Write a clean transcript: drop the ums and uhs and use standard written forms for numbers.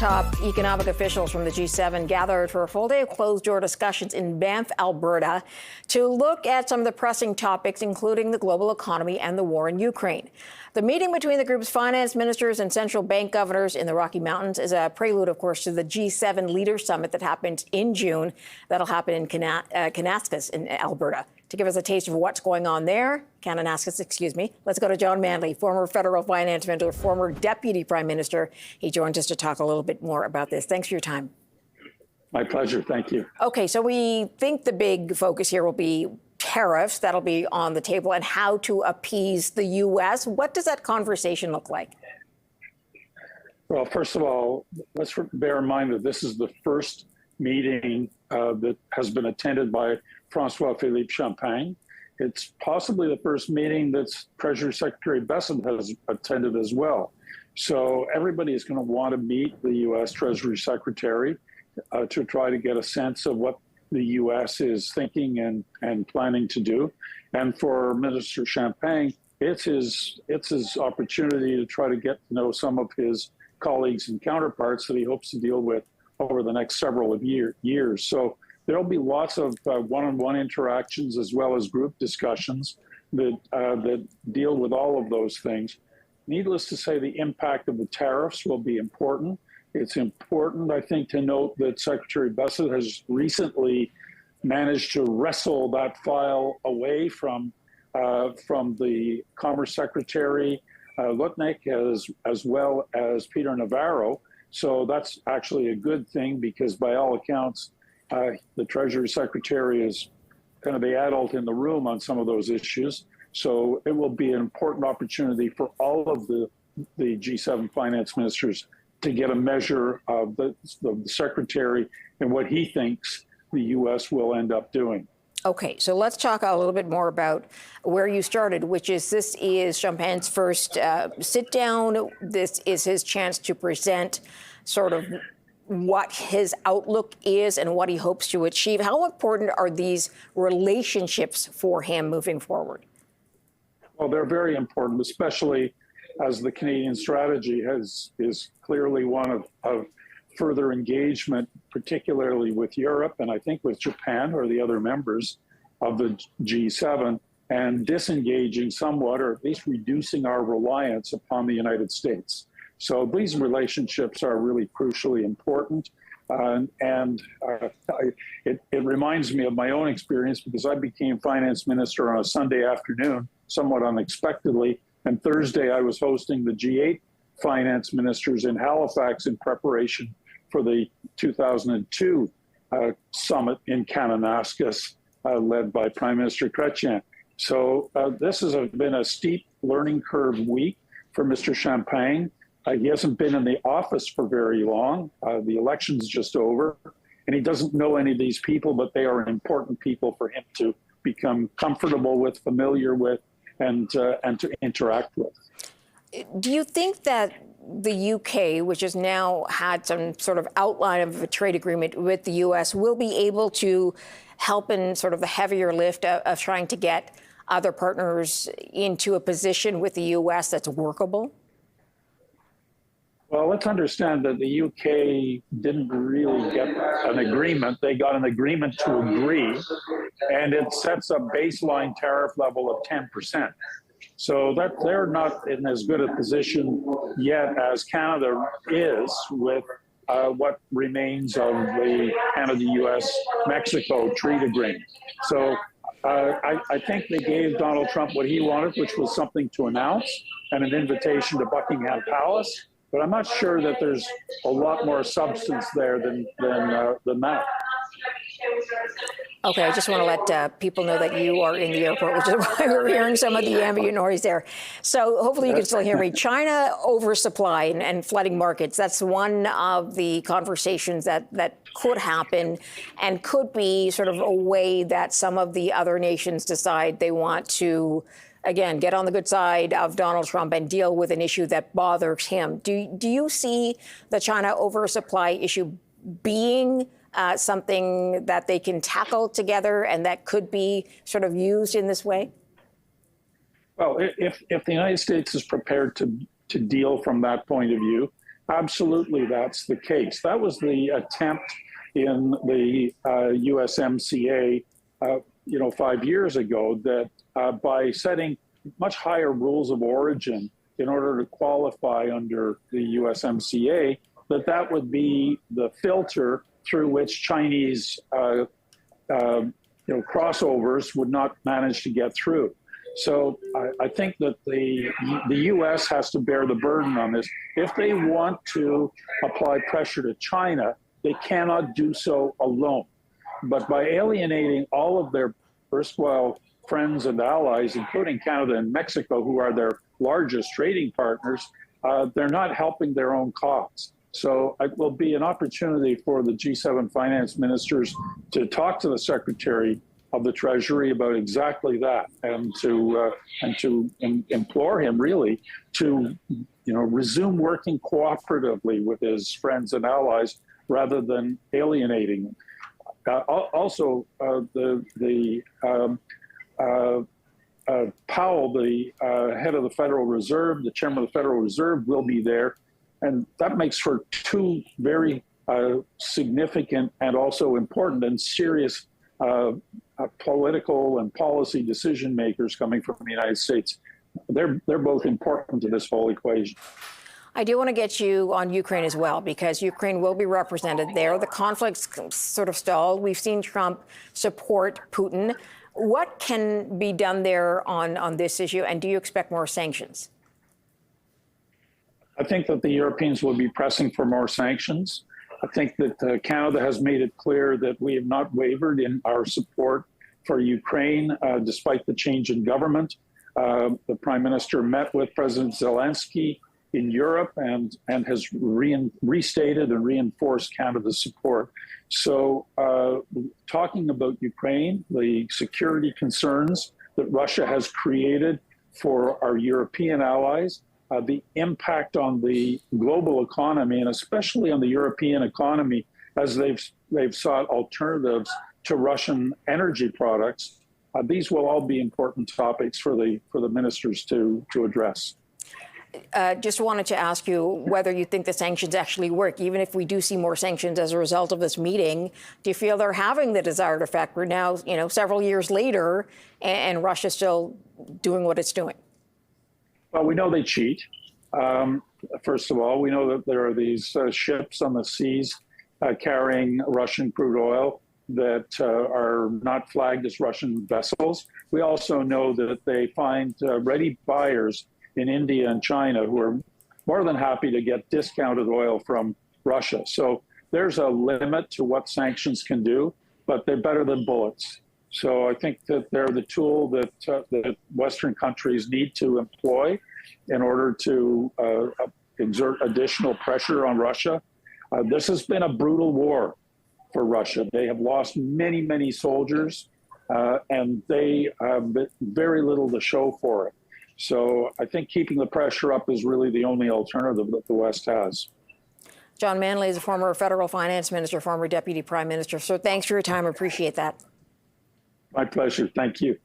top economic officials from the G7 gathered for a full day of closed-door discussions in Banff, Alberta, to look at some of the pressing topics, including the global economy and the war in Ukraine. The meeting between the group's finance ministers and central bank governors in the Rocky Mountains is a prelude, of course, to the G7 Leaders Summit that happens in June. That'll happen in Kananaskis in Alberta. To give us a taste of what's going on there, let's go to John Manley, former federal finance minister, former deputy prime minister. He joins us to talk a little bit more about this. Thanks for your time. My pleasure. Thank you. Okay, so we think the big focus here will be tariffs. That'll be on the table, and how to appease the U.S. What does that conversation look like? Well, first of all, let's bear in mind that this is the first meeting that has been attended by François-Philippe Champagne. It's possibly the first meeting that Treasury Secretary Bessent has attended as well. So everybody is going to want to meet the U.S. Treasury Secretary to try to get a sense of what the U.S. is thinking and planning to do. And for Minister Champagne, it's his opportunity to try to get to know some of his colleagues and counterparts that he hopes to deal with over the next several years. So there'll be lots of one-on-one interactions as well as group discussions that deal with all of those things. Needless to say, the impact of the tariffs will be important. It's important, I think, to note that Secretary Bessent has recently managed to wrestle that file away from the Commerce Secretary, Lutnick, as well as Peter Navarro. So that's actually a good thing, because by all accounts, the Treasury Secretary is kind of the adult in the room on some of those issues. So it will be an important opportunity for all of the G7 finance ministers to get a measure of the Secretary and what he thinks the U.S. will end up doing. Okay, so let's talk a little bit more about where you started, which is this is Champagne's first sit down. This is his chance to present sort of what his outlook is and what he hopes to achieve. How important are these relationships for him moving forward? Well, they're very important, especially as the Canadian strategy is clearly one of further engagement, particularly with Europe, and I think with Japan or the other members of the G7, and disengaging somewhat, or at least reducing our reliance upon the United States. So these relationships are really crucially important. It reminds me of my own experience, because I became finance minister on a Sunday afternoon, somewhat unexpectedly. And Thursday, I was hosting the G8 finance ministers in Halifax in preparation for the 2002 summit in Kananaskis, led by Prime Minister Chrétien. So this has been a steep learning curve week for Mr. Champagne. He hasn't been in the office for very long. The election's just over, and he doesn't know any of these people, but they are important people for him to become comfortable with, familiar with, and to interact with. Do you think that the UK, which has now had some sort of outline of a trade agreement with the US, will be able to help in sort of the heavier lift of trying to get other partners into a position with the US that's workable? Well, let's understand that the UK didn't really get an agreement. They got an agreement to agree, and it sets a baseline tariff level of 10%. So that they're not in as good a position yet as Canada is with what remains of the Canada-US-Mexico trade agreement. So I think they gave Donald Trump what he wanted, which was something to announce and an invitation to Buckingham Palace. But I'm not sure that there's a lot more substance there than that. Okay, I just want to let people know that you are in the airport, which is why we're hearing some of the ambient noise there. So hopefully you can still hear me. China oversupply and flooding markets. That's one of the conversations that could happen, and could be sort of a way that some of the other nations decide they want to, again, get on the good side of Donald Trump and deal with an issue that bothers him. Do you see the China oversupply issue being something that they can tackle together and that could be sort of used in this way? Well, if the United States is prepared to deal from that point of view, Absolutely, that's the case. That was the attempt in the USMCA, 5 years ago, that by setting much higher rules of origin in order to qualify under the USMCA, that would be the filter through which Chinese crossovers would not manage to get through. So I think that the U.S. has to bear the burden on this. If they want to apply pressure to China, they cannot do so alone. But by alienating all of their erstwhile friends and allies, including Canada and Mexico, who are their largest trading partners, they're not helping their own cause. So it will be an opportunity for the G7 finance ministers to talk to the Secretary of the Treasury about exactly that, and to implore him really to resume working cooperatively with his friends and allies rather than alienating them. Also, Powell, the head of the Federal Reserve, the chairman of the Federal Reserve, will be there, and that makes for two very significant and also important and serious political and policy decision makers coming from the United States. They're both important to this whole equation. I do want to get you on Ukraine as well, because Ukraine will be represented there. The conflict's sort of stalled. We've seen Trump support Putin. What can be done there on this issue, and do you expect more sanctions? I think that the Europeans will be pressing for more sanctions. I think that Canada has made it clear that we have not wavered in our support for Ukraine, despite the change in government. The Prime Minister met with President Zelensky in Europe and has restated and reinforced Canada's support. So talking about Ukraine, the security concerns that Russia has created for our European allies, the impact on the global economy, and especially on the European economy, as they've sought alternatives to Russian energy products. These will all be important topics for the ministers to address. Just wanted to ask you whether you think the sanctions actually work. Even if we do see more sanctions as a result of this meeting, do you feel they're having the desired effect? We're now, several years later, and Russia's still doing what it's doing. Well, we know they cheat. First of all, we know that there are these ships on the seas carrying Russian crude oil that are not flagged as Russian vessels. We also know that they find ready buyers in India and China who are more than happy to get discounted oil from Russia. So there's a limit to what sanctions can do, but they're better than bullets. So I think that they're the tool that Western countries need to employ in order to exert additional pressure on Russia. This has been a brutal war for Russia. They have lost many, many soldiers, and they have very little to show for it. So I think keeping the pressure up is really the only alternative that the West has. John Manley is a former federal finance minister, former deputy prime minister. So thanks for your time. Appreciate that. My pleasure. Thank you.